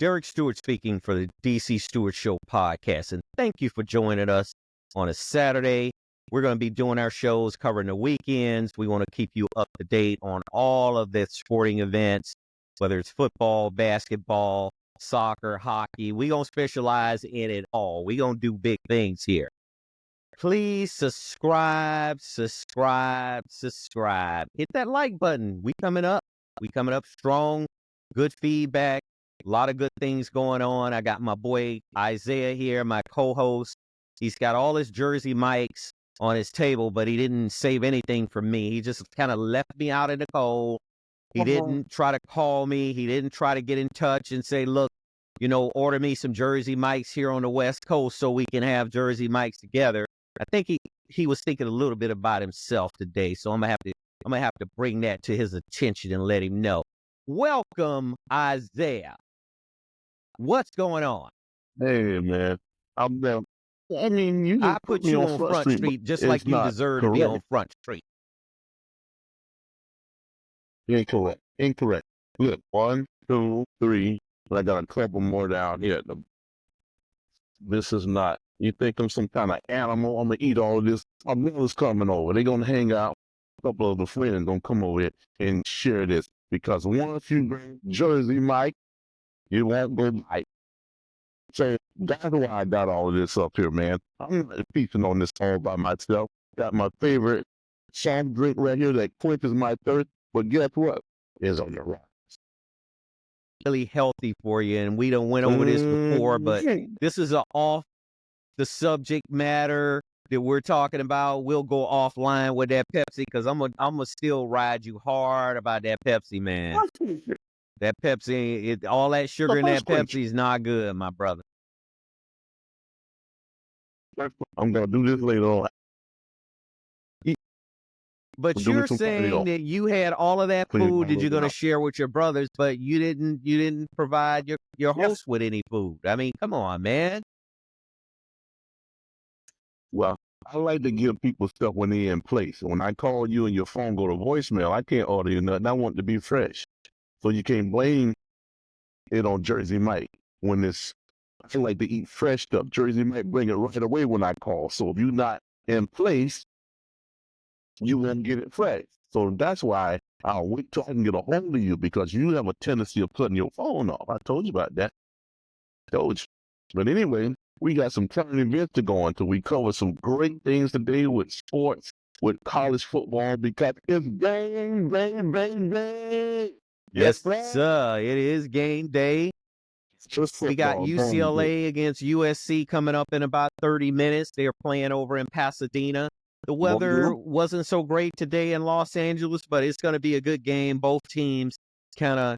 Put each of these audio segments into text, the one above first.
Derek Stewart speaking for the DC Stewart Show podcast, and thank you for joining us on a Saturday. We're going to be doing our shows covering the weekends. We want to keep you up to date on all of the sporting events, whether it's football, basketball, soccer, hockey. We're going to specialize in it all. We're going to do big things here. Please subscribe. Hit that like button. We coming up strong, good feedback. A lot of good things going on. I got my boy Isaiah here, my co-host. He's got all his Jersey mics on his table, but he didn't save anything for me. He just kind of left me out in the cold. He didn't try to call me. He didn't try to get in touch and say, look, order me some Jersey mics here on the West Coast so we can have Jersey mics together. I think he was thinking a little bit about himself today, so I'm gonna have to bring that to his attention and let him know. Welcome, Isaiah. What's going on? Hey, man. I put you on Front Street just like you deserve to be on Front Street. Incorrect. Look, 1, 2, 3. I got a couple more down here. This is not. You think I'm some kind of animal? I'm going to eat all of this. My brother's coming over. They're going to hang out. A couple of the friends going to come over here and share this. Because once you bring Jersey Mike, you won't go Mike. So that's why I got all of this up here, man. I'm not feasting on this all by myself. Got my favorite soft drink right here that quenches my thirst. But guess what? It's on the rise. Really healthy for you, and we done went over this before, but this is off the subject matter that we're talking about. We'll go offline with that Pepsi because I'm gonna still ride you hard about that Pepsi, man. That Pepsi, all that sugar in that Pepsi is not good, my brother. I'm going to do this later on. But you're saying that you had all of that food that you're going to share with your brothers, but you didn't provide your host with any food. I mean, come on, man. Well, I like to give people stuff when they're in place. When I call you and your phone go to voicemail, I can't order you nothing. I want it to be fresh. So you can't blame it on Jersey Mike when I like to eat fresh stuff. Jersey Mike bring it right away when I call. So if you're not in place, you won't get it fresh. So that's why I'll wait till I can get a hold of you because you have a tendency of cutting your phone off. I told you about that. But anyway, we got some current events to go into. We cover some great things today with sports, with college football because it's game. Yes, sir. It is game day. We got UCLA against USC coming up in about 30 minutes. They're playing over in Pasadena. The weather wasn't so great today in Los Angeles, but it's going to be a good game. Both teams kind of,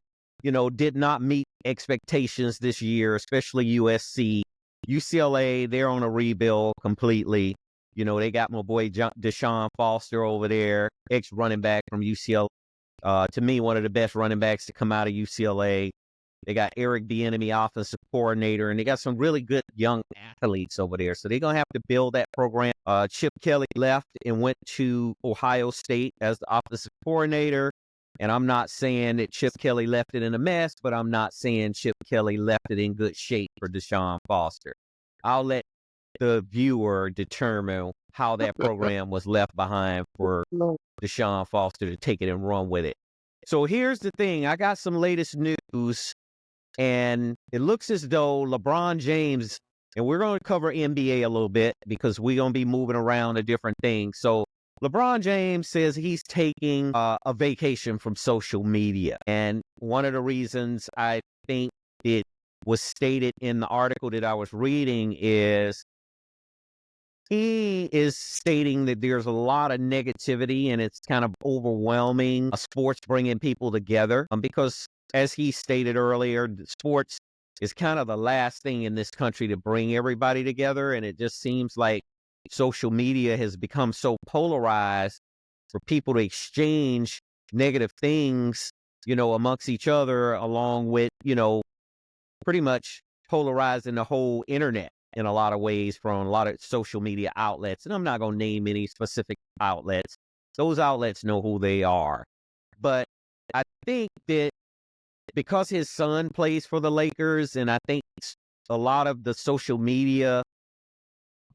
did not meet expectations this year, especially USC. UCLA, they're on a rebuild completely. They got my boy Deshaun Foster over there, ex-running back from UCLA. To me, one of the best running backs to come out of UCLA. They got Eric Bieniemy, offensive coordinator, and they got some really good young athletes over there. So they're going to have to build that program. Chip Kelly left and went to Ohio State as the offensive coordinator. And I'm not saying that Chip Kelly left it in a mess, but I'm not saying Chip Kelly left it in good shape for Deshaun Foster. I'll let the viewer determine how that program was left behind for Deshaun Foster to take it and run with it. So here's the thing. I got some latest news, and it looks as though LeBron James, and we're going to cover NBA a little bit because we're going to be moving around to different things. So LeBron James says he's taking a vacation from social media. And one of the reasons I think it was stated in the article that I was reading is he is stating that there's a lot of negativity and it's kind of overwhelming sports bringing people together because, as he stated earlier, sports is kind of the last thing in this country to bring everybody together. And it just seems like social media has become so polarized for people to exchange negative things, amongst each other, along with, pretty much polarizing the whole internet in a lot of ways from a lot of social media outlets. And I'm not going to name any specific outlets. Those outlets know who they are. But I think that because his son plays for the Lakers, and I think a lot of the social media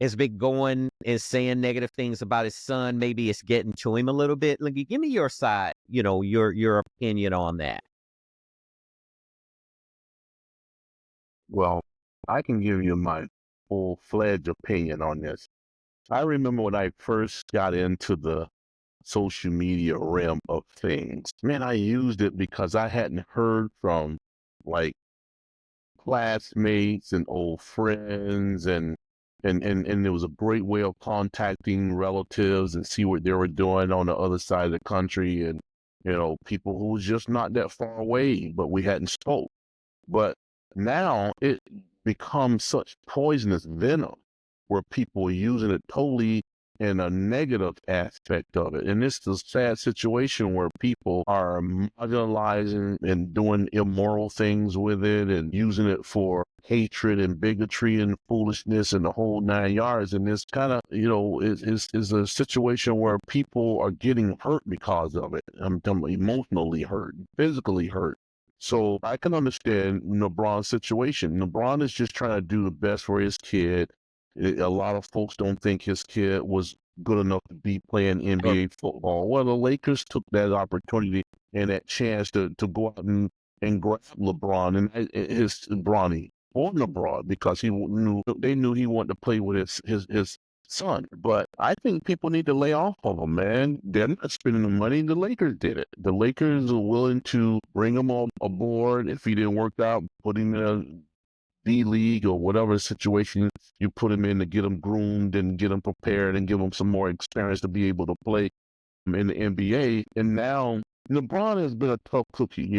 has been going and saying negative things about his son. Maybe it's getting to him a little bit. Like, give me your side, your opinion on that. Well, I can give you my full-fledged opinion on this. I remember when I first got into the social media realm of things. Man, I used it because I hadn't heard from like classmates and old friends and it was a great way of contacting relatives and see what they were doing on the other side of the country and people who was just not that far away, but we hadn't spoke. But now it becomes such poisonous venom where people are using it totally in a negative aspect of it. And it's a sad situation where people are marginalizing and doing immoral things with it and using it for hatred and bigotry and foolishness and the whole 9 yards. And it's kind of, is a situation where people are getting hurt because of it. I'm emotionally hurt, physically hurt. So I can understand LeBron's situation. LeBron is just trying to do the best for his kid. A lot of folks don't think his kid was good enough to be playing NBA football. Well, the Lakers took that opportunity and that chance to go out and grab LeBron and his Bronny or LeBron because they knew he wanted to play with his son. But I think people need to lay off of him, man. They're not spending the money. The Lakers did it. The Lakers are willing to bring him on aboard. If he didn't work out, put him in a D-League or whatever situation you put him in to get him groomed and get him prepared and give him some more experience to be able to play in the NBA. And now LeBron has been a tough cookie,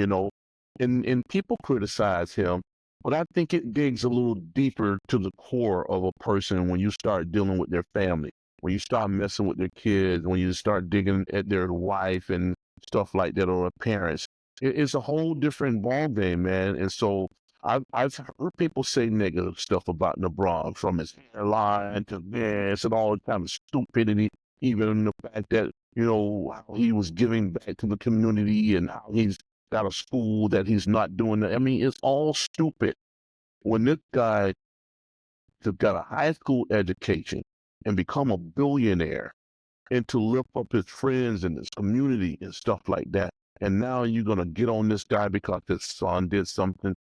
and people criticize him. But I think it digs a little deeper to the core of a person when you start dealing with their family, when you start messing with their kids, when you start digging at their wife and stuff like that or their parents. It's a whole different ballgame, man. And so I've heard people say negative stuff about LeBron, from his hairline to this and all the kind of stupidity, even the fact that, how he was giving back to the community and how he's got a school that he's not doing that. I mean, it's all stupid. When this guy has got a high school education and become a billionaire and to lift up his friends and his community and stuff like that, and now you're going to get on this guy because his son did something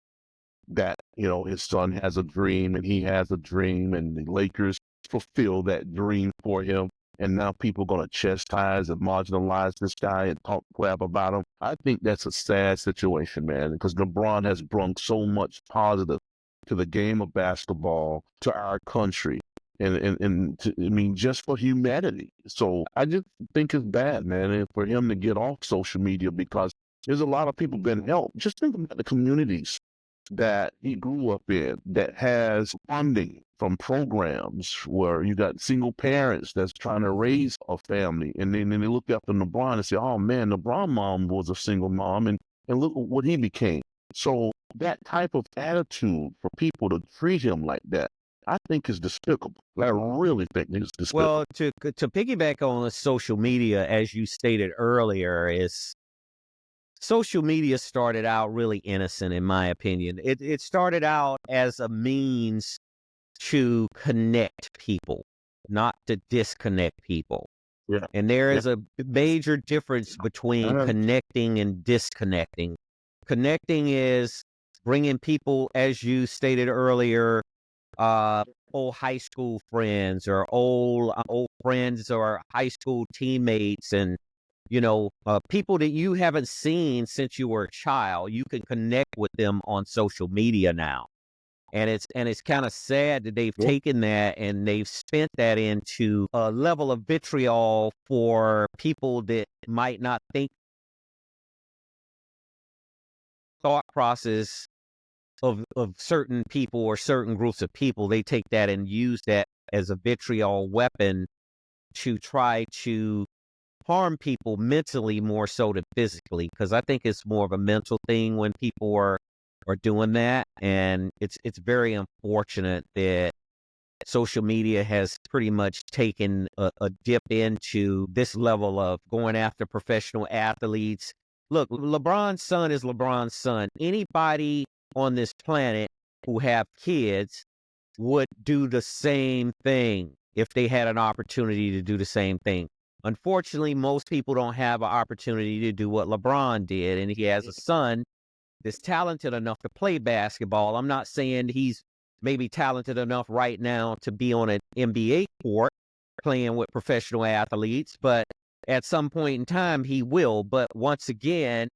that, his son has a dream and he has a dream and the Lakers fulfill that dream for him. And now people are going to chastise and marginalize this guy and talk crap about him. I think that's a sad situation, man, because LeBron has brought so much positive to the game of basketball, to our country, and just for humanity. So I just think it's bad, man, and for him to get off social media because there's a lot of people been helped. Just think about the communities that he grew up in that has funding from programs where you got single parents that's trying to raise a family. And then they look after LeBron and say, oh man, LeBron mom was a single mom and look what he became. So that type of attitude for people to treat him like that, I think is despicable. I really think it's despicable. Well, to piggyback on the social media, as you stated earlier, is social media started out really innocent, in my opinion. It started out as a means to connect people, not to disconnect people. Yeah. And there is a major difference between connecting and disconnecting. Connecting is bringing people, as you stated earlier, old high school friends or old friends or high school teammates and people that you haven't seen since you were a child. You can connect with them on social media now. And it's kind of sad that they've taken that and they've spent that into a level of vitriol for people that might not think thought process of certain people or certain groups of people. They take that and use that as a vitriol weapon to try to harm people mentally more so than physically, because I think it's more of a mental thing when people are doing that. And it's very unfortunate that social media has pretty much taken a dip into this level of going after professional athletes, Look, LeBron's son is LeBron's son. Anybody on this planet who have kids would do the same thing if they had an opportunity to do the same thing. Unfortunately, most people don't have an opportunity to do what LeBron did, and he has a son that's talented enough to play basketball. I'm not saying he's maybe talented enough right now to be on an NBA court playing with professional athletes, but at some point in time he will. But once again,